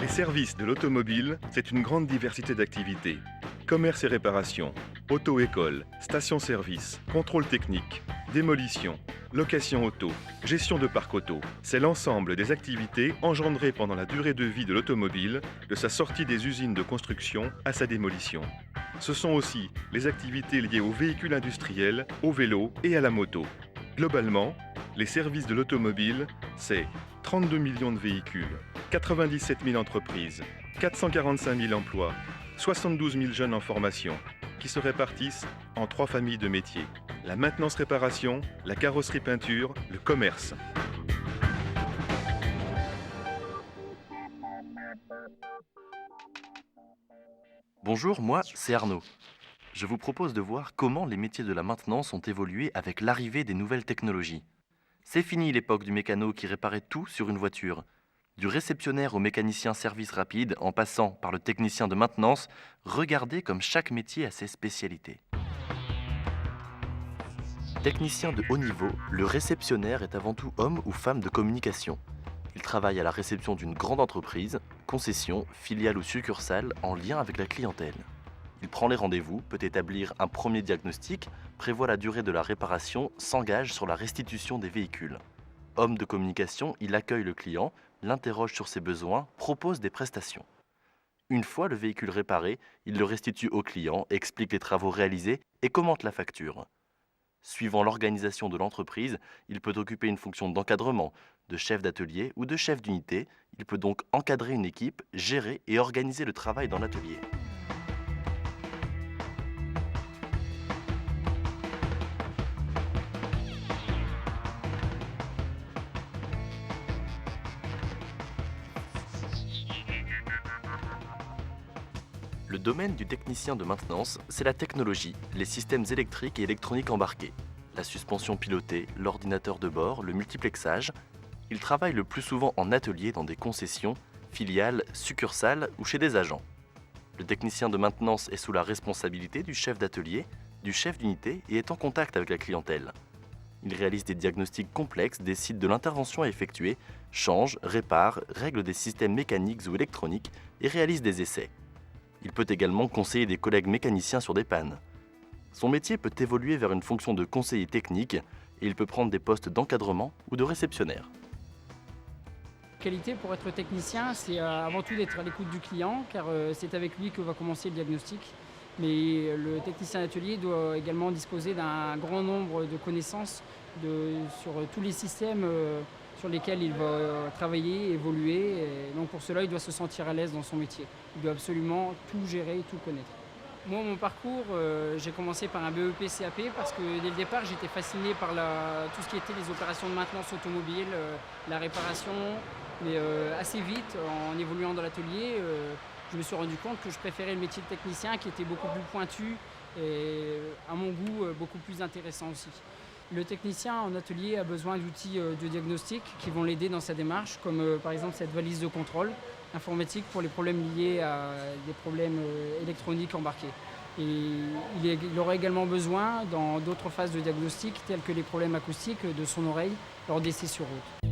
Les services de l'automobile, c'est une grande diversité d'activités. Commerce et réparation, auto-école, station-service, contrôle technique, démolition, location auto, gestion de parc auto. C'est l'ensemble des activités engendrées pendant la durée de vie de l'automobile, de sa sortie des usines de construction à sa démolition. Ce sont aussi les activités liées aux véhicules industriels, au vélo et à la moto. Globalement, les services de l'automobile, c'est 32 millions de véhicules, 97 000 entreprises, 445 000 emplois, 72 000 jeunes en formation, qui se répartissent en 3 familles de métiers. La maintenance-réparation, la carrosserie-peinture, le commerce. Bonjour, moi c'est Arnaud. Je vous propose de voir comment les métiers de la maintenance ont évolué avec l'arrivée des nouvelles technologies. C'est fini l'époque du mécano qui réparait tout sur une voiture. Du réceptionnaire au mécanicien service rapide, en passant par le technicien de maintenance, regardez comme chaque métier a ses spécialités. Technicien de haut niveau, le réceptionnaire est avant tout homme ou femme de communication. Il travaille à la réception d'une grande entreprise, concession, filiale ou succursale en lien avec la clientèle. Il prend les rendez-vous, peut établir un premier diagnostic, prévoit la durée de la réparation, s'engage sur la restitution des véhicules. Homme de communication, il accueille le client, l'interroge sur ses besoins, propose des prestations. Une fois le véhicule réparé, il le restitue au client, explique les travaux réalisés et commente la facture. Suivant l'organisation de l'entreprise, il peut occuper une fonction d'encadrement, de chef d'atelier ou de chef d'unité. Il peut donc encadrer une équipe, gérer et organiser le travail dans l'atelier. Le domaine du technicien de maintenance, c'est la technologie, les systèmes électriques et électroniques embarqués, la suspension pilotée, l'ordinateur de bord, le multiplexage. Il travaille le plus souvent en atelier dans des concessions, filiales, succursales ou chez des agents. Le technicien de maintenance est sous la responsabilité du chef d'atelier, du chef d'unité et est en contact avec la clientèle. Il réalise des diagnostics complexes, décide de l'intervention à effectuer, change, répare, règle des systèmes mécaniques ou électroniques et réalise des essais. Il peut également conseiller des collègues mécaniciens sur des pannes. Son métier peut évoluer vers une fonction de conseiller technique et il peut prendre des postes d'encadrement ou de réceptionnaire. Qualité pour être technicien, c'est avant tout d'être à l'écoute du client, car c'est avec lui que va commencer le diagnostic. Mais le technicien d'atelier doit également disposer d'un grand nombre de connaissances sur tous les systèmes sur lesquels il va travailler, évoluer. Et donc pour cela, il doit se sentir à l'aise dans son métier. Il doit absolument tout gérer, tout connaître. Moi, mon parcours, j'ai commencé par un BEP CAP parce que dès le départ, j'étais fasciné par tout ce qui était les opérations de maintenance automobile, la réparation. Mais assez vite, en évoluant dans l'atelier, je me suis rendu compte que je préférais le métier de technicien qui était beaucoup plus pointu et à mon goût beaucoup plus intéressant aussi. Le technicien en atelier a besoin d'outils de diagnostic qui vont l'aider dans sa démarche, comme par exemple cette valise de contrôle informatique pour les problèmes liés à des problèmes électroniques embarqués. Et il aura également besoin, dans d'autres phases de diagnostic, telles que les problèmes acoustiques, de son oreille lors d'essais sur route.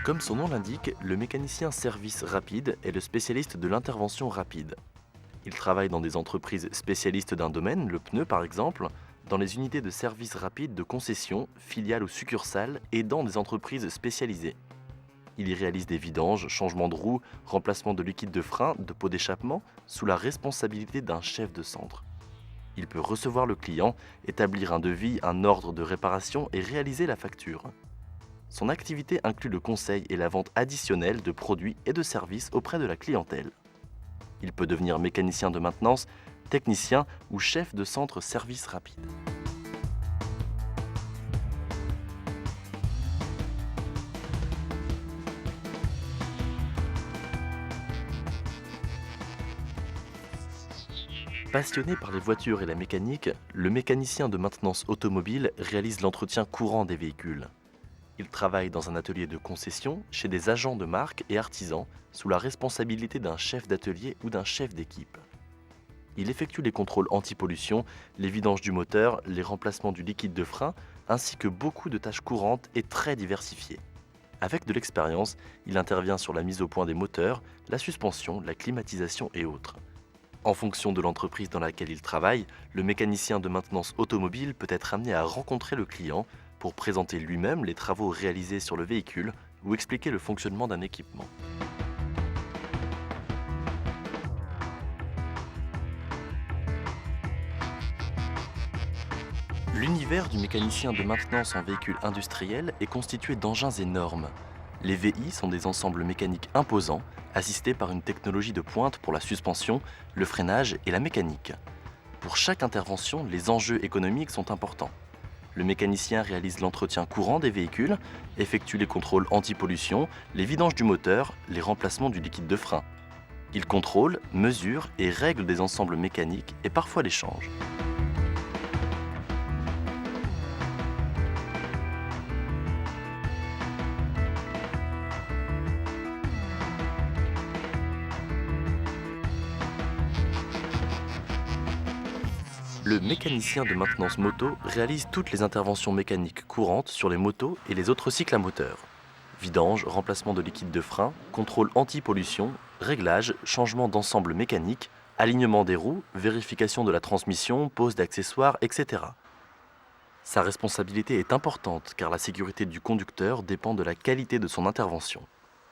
Comme son nom l'indique, le mécanicien service rapide est le spécialiste de l'intervention rapide. Il travaille dans des entreprises spécialistes d'un domaine, le pneu par exemple, dans les unités de service rapide de concession, filiales ou succursales et dans des entreprises spécialisées. Il y réalise des vidanges, changements de roues, remplacement de liquide de frein, de pots d'échappement, sous la responsabilité d'un chef de centre. Il peut recevoir le client, établir un devis, un ordre de réparation et réaliser la facture. Son activité inclut le conseil et la vente additionnelle de produits et de services auprès de la clientèle. Il peut devenir mécanicien de maintenance, technicien ou chef de centre service rapide. Passionné par les voitures et la mécanique, le mécanicien de maintenance automobile réalise l'entretien courant des véhicules. Il travaille dans un atelier de concession chez des agents de marque et artisans sous la responsabilité d'un chef d'atelier ou d'un chef d'équipe. Il effectue les contrôles anti-pollution, les vidanges du moteur, les remplacements du liquide de frein, ainsi que beaucoup de tâches courantes et très diversifiées. Avec de l'expérience, il intervient sur la mise au point des moteurs, la suspension, la climatisation et autres. En fonction de l'entreprise dans laquelle il travaille, le mécanicien de maintenance automobile peut être amené à rencontrer le client pour présenter lui-même les travaux réalisés sur le véhicule ou expliquer le fonctionnement d'un équipement. L'univers du mécanicien de maintenance en véhicule industriel est constitué d'engins énormes. Les VI sont des ensembles mécaniques imposants, assistés par une technologie de pointe pour la suspension, le freinage et la mécanique. Pour chaque intervention, les enjeux économiques sont importants. Le mécanicien réalise l'entretien courant des véhicules, effectue les contrôles anti-pollution, les vidanges du moteur, les remplacements du liquide de frein. Il contrôle, mesure et règle des ensembles mécaniques et parfois les change. Le mécanicien de maintenance moto réalise toutes les interventions mécaniques courantes sur les motos et les autres cycles à moteur. Vidange, remplacement de liquide de frein, contrôle anti-pollution, réglage, changement d'ensemble mécanique, alignement des roues, vérification de la transmission, pose d'accessoires, etc. Sa responsabilité est importante car la sécurité du conducteur dépend de la qualité de son intervention.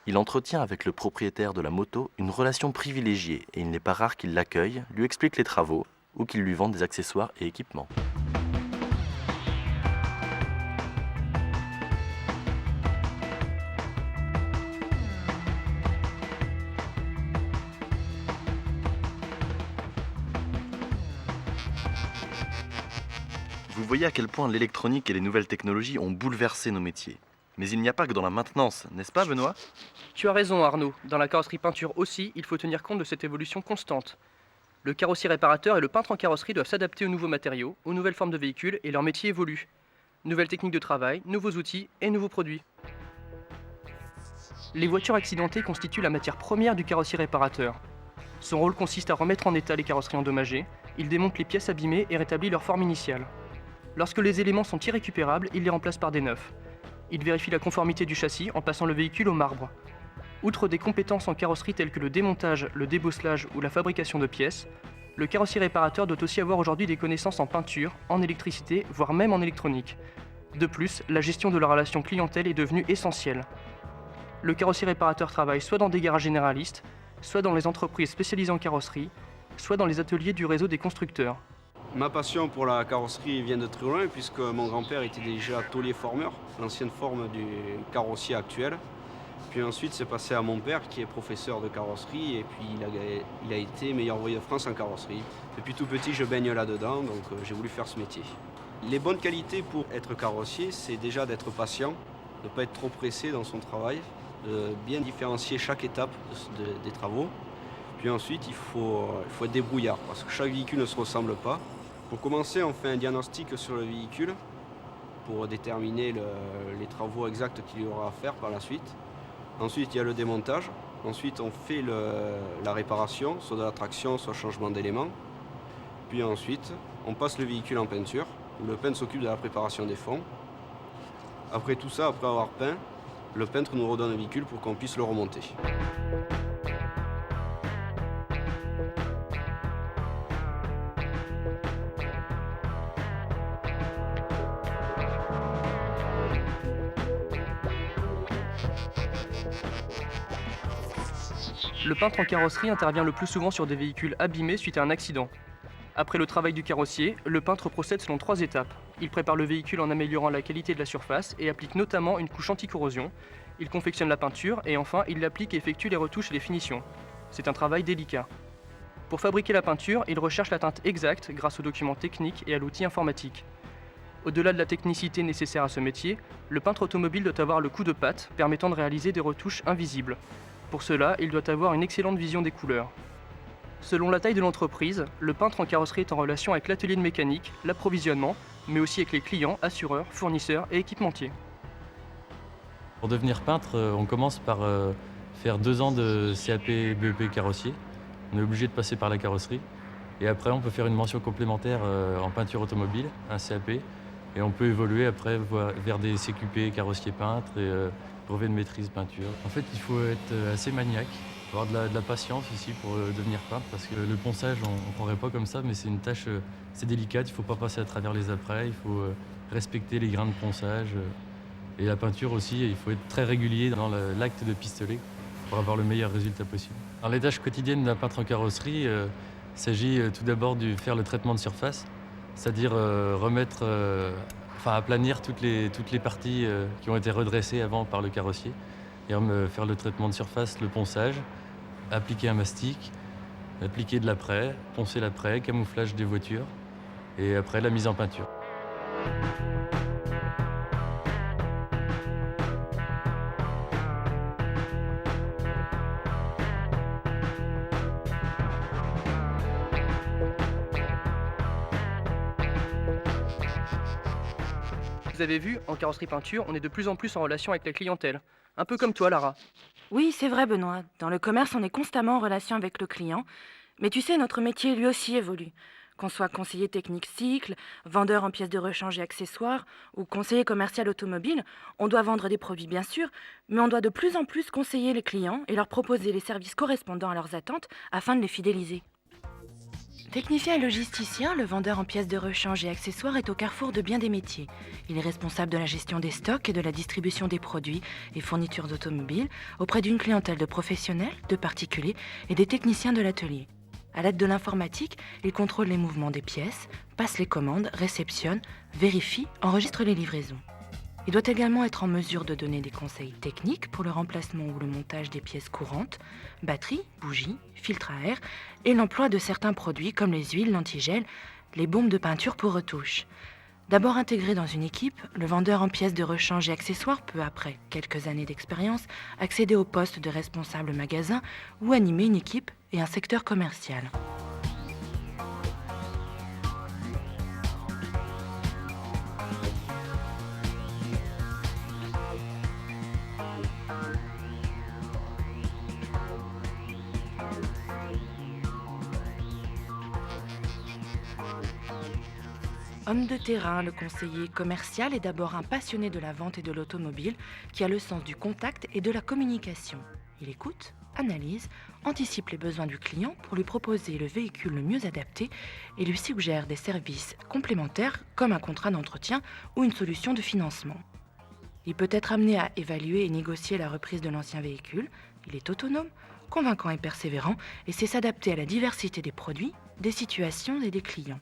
Il entretient avec le propriétaire de la moto une relation privilégiée et il n'est pas rare qu'il l'accueille, lui explique les travaux, ou qu'ils lui vendent des accessoires et équipements. Vous voyez à quel point l'électronique et les nouvelles technologies ont bouleversé nos métiers. Mais il n'y a pas que dans la maintenance, n'est-ce pas Benoît ? Tu as raison Arnaud, dans la carrosserie peinture aussi, il faut tenir compte de cette évolution constante. Le carrossier réparateur et le peintre en carrosserie doivent s'adapter aux nouveaux matériaux, aux nouvelles formes de véhicules et leur métier évolue. Nouvelles techniques de travail, nouveaux outils et nouveaux produits. Les voitures accidentées constituent la matière première du carrossier réparateur. Son rôle consiste à remettre en état les carrosseries endommagées, il démonte les pièces abîmées et rétablit leur forme initiale. Lorsque les éléments sont irrécupérables, il les remplace par des neufs. Il vérifie la conformité du châssis en passant le véhicule au marbre. Outre des compétences en carrosserie telles que le démontage, le débosselage ou la fabrication de pièces, le carrossier réparateur doit aussi avoir aujourd'hui des connaissances en peinture, en électricité, voire même en électronique. De plus, la gestion de la relation clientèle est devenue essentielle. Le carrossier réparateur travaille soit dans des garages généralistes, soit dans les entreprises spécialisées en carrosserie, soit dans les ateliers du réseau des constructeurs. Ma passion pour la carrosserie vient de très loin puisque mon grand-père était déjà taulier formeur, l'ancienne forme du carrossier actuel. Puis ensuite, c'est passé à mon père qui est professeur de carrosserie et puis il a été meilleur ouvrier de France en carrosserie. Depuis tout petit, je baigne là-dedans, donc j'ai voulu faire ce métier. Les bonnes qualités pour être carrossier, c'est déjà d'être patient, de ne pas être trop pressé dans son travail, de bien différencier chaque étape des travaux. Puis ensuite, il faut être débrouillard parce que chaque véhicule ne se ressemble pas. Pour commencer, on fait un diagnostic sur le véhicule pour déterminer les travaux exacts qu'il y aura à faire par la suite. Ensuite, il y a le démontage. Ensuite, on fait la réparation, soit de la traction, soit changement d'éléments. Puis ensuite, on passe le véhicule en peinture, où le peintre s'occupe de la préparation des fonds. Après tout ça, après avoir peint, le peintre nous redonne le véhicule pour qu'on puisse le remonter. Le peintre en carrosserie intervient le plus souvent sur des véhicules abîmés suite à un accident. Après le travail du carrossier, le peintre procède selon 3 étapes. Il prépare le véhicule en améliorant la qualité de la surface et applique notamment une couche anti-corrosion. Il confectionne la peinture et enfin il l'applique et effectue les retouches et les finitions. C'est un travail délicat. Pour fabriquer la peinture, il recherche la teinte exacte grâce aux documents techniques et à l'outil informatique. Au-delà de la technicité nécessaire à ce métier, le peintre automobile doit avoir le coup de patte permettant de réaliser des retouches invisibles. Pour cela, il doit avoir une excellente vision des couleurs. Selon la taille de l'entreprise, le peintre en carrosserie est en relation avec l'atelier de mécanique, l'approvisionnement, mais aussi avec les clients, assureurs, fournisseurs et équipementiers. Pour devenir peintre, on commence par faire 2 ans de CAP BEP carrossier. On est obligé de passer par la carrosserie. Et après, on peut faire une mention complémentaire en peinture automobile, un CAP. Et on peut évoluer après vers des CQP carrossier peintre et brevet de maîtrise peinture. En fait, il faut être assez maniaque, avoir de la patience aussi pour devenir peintre, parce que le ponçage, on ne croirait pas comme ça, mais c'est une tâche, c'est délicate, il ne faut pas passer à travers les apprêts, il faut respecter les grains de ponçage. Et la peinture aussi, il faut être très régulier dans l'acte de pistolet pour avoir le meilleur résultat possible. Alors, les tâches quotidiennes d'un peintre en carrosserie, il s'agit tout d'abord de faire le traitement de surface, c'est-à-dire aplanir toutes les parties qui ont été redressées avant par le carrossier, et faire le traitement de surface, le ponçage, appliquer un mastic, appliquer de l'apprêt, poncer l'apprêt, camouflage des voitures, et après la mise en peinture. Vous avez vu, en carrosserie peinture, on est de plus en plus en relation avec la clientèle. Un peu comme toi, Lara. Oui, c'est vrai, Benoît. Dans le commerce, on est constamment en relation avec le client. Mais tu sais, notre métier, lui aussi, évolue. Qu'on soit conseiller technique cycle, vendeur en pièces de rechange et accessoires, ou conseiller commercial automobile, on doit vendre des produits, bien sûr, mais on doit de plus en plus conseiller les clients et leur proposer les services correspondant à leurs attentes afin de les fidéliser. Technicien et logisticien, le vendeur en pièces de rechange et accessoires est au carrefour de bien des métiers. Il est responsable de la gestion des stocks et de la distribution des produits et fournitures d'automobiles auprès d'une clientèle de professionnels, de particuliers et des techniciens de l'atelier. À l'aide de l'informatique, il contrôle les mouvements des pièces, passe les commandes, réceptionne, vérifie, enregistre les livraisons. Il doit également être en mesure de donner des conseils techniques pour le remplacement ou le montage des pièces courantes, batteries, bougies, filtres à air et l'emploi de certains produits comme les huiles, l'antigel, les bombes de peinture pour retouche. D'abord intégré dans une équipe, le vendeur en pièces de rechange et accessoires peut, après quelques années d'expérience, accéder au poste de responsable magasin ou animer une équipe et un secteur commercial. Homme de terrain, le conseiller commercial est d'abord un passionné de la vente et de l'automobile qui a le sens du contact et de la communication. Il écoute, analyse, anticipe les besoins du client pour lui proposer le véhicule le mieux adapté et lui suggère des services complémentaires comme un contrat d'entretien ou une solution de financement. Il peut être amené à évaluer et négocier la reprise de l'ancien véhicule. Il est autonome, convaincant et persévérant et sait s'adapter à la diversité des produits, des situations et des clients.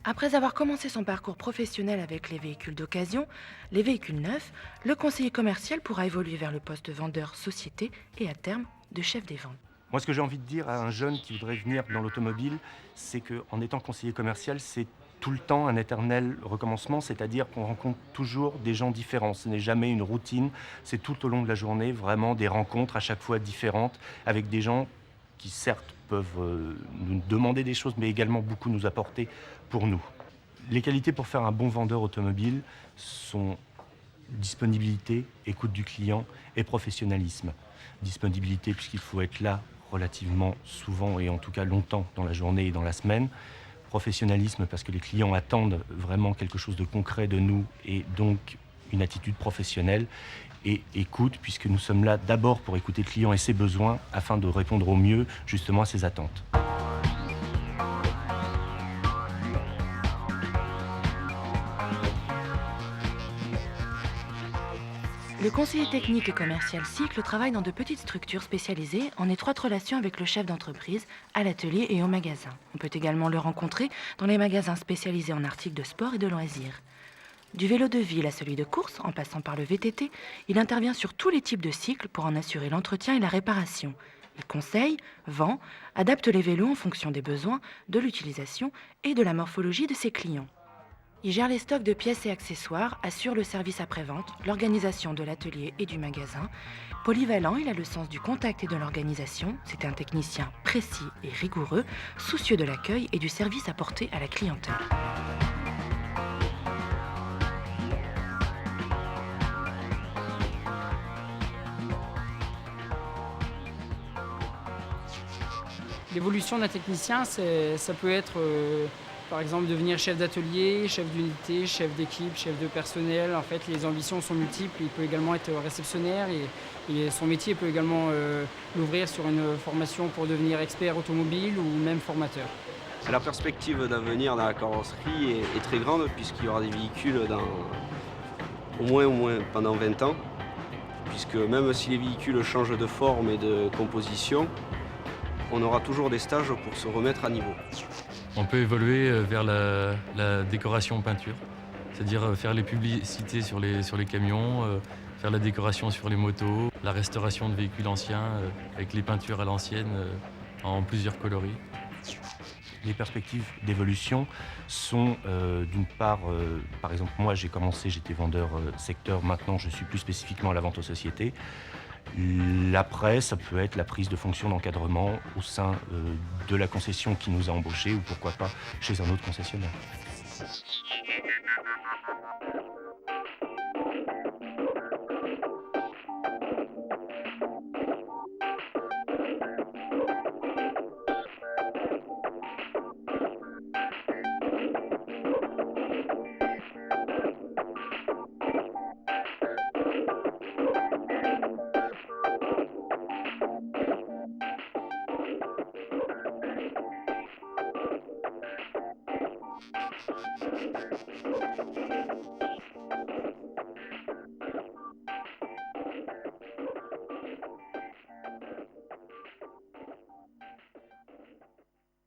Après avoir commencé son parcours professionnel avec les véhicules d'occasion, les véhicules neufs, le conseiller commercial pourra évoluer vers le poste de vendeur société et à terme de chef des ventes. Moi, ce que j'ai envie de dire à un jeune qui voudrait venir dans l'automobile, c'est qu'en étant conseiller commercial, c'est tout le temps un éternel recommencement, c'est-à-dire qu'on rencontre toujours des gens différents. Ce n'est jamais une routine, c'est tout au long de la journée vraiment des rencontres à chaque fois différentes avec des gens qui certes peuvent nous demander des choses, mais également beaucoup nous apporter pour nous. Les qualités pour faire un bon vendeur automobile sont disponibilité, écoute du client et professionnalisme. Disponibilité puisqu'il faut être là relativement souvent et en tout cas longtemps dans la journée et dans la semaine. Professionnalisme parce que les clients attendent vraiment quelque chose de concret de nous et donc une attitude professionnelle. Et écoute, puisque nous sommes là d'abord pour écouter le client et ses besoins afin de répondre au mieux justement à ses attentes. Le conseiller technique et commercial cycle travaille dans de petites structures spécialisées en étroite relation avec le chef d'entreprise, à l'atelier et au magasin. On peut également le rencontrer dans les magasins spécialisés en articles de sport et de loisirs. Du vélo de ville à celui de course, en passant par le VTT, il intervient sur tous les types de cycles pour en assurer l'entretien et la réparation. Il conseille, vend, adapte les vélos en fonction des besoins, de l'utilisation et de la morphologie de ses clients. Il gère les stocks de pièces et accessoires, assure le service après-vente, l'organisation de l'atelier et du magasin. Polyvalent, il a le sens du contact et de l'organisation. C'est un technicien précis et rigoureux, soucieux de l'accueil et du service apporté à la clientèle. L'évolution d'un technicien, ça peut être par exemple devenir chef d'atelier, chef d'unité, chef d'équipe, chef de personnel. En fait, les ambitions sont multiples. Il peut également être réceptionnaire et son métier peut également l'ouvrir sur une formation pour devenir expert automobile ou même formateur. La perspective d'avenir dans la carrosserie est très grande puisqu'il y aura des véhicules au moins pendant 20 ans. Puisque même si les véhicules changent de forme et de composition, on aura toujours des stages pour se remettre à niveau. On peut évoluer vers la décoration peinture, c'est-à-dire faire les publicités sur les camions, faire la décoration sur les motos, la restauration de véhicules anciens avec les peintures à l'ancienne en plusieurs coloris. Les perspectives d'évolution sont d'une part, par exemple moi j'ai commencé, j'étais vendeur secteur, maintenant je suis plus spécifiquement à la vente aux sociétés. L'après, ça peut être la prise de fonction d'encadrement au sein de la concession qui nous a embauchés ou pourquoi pas chez un autre concessionnaire.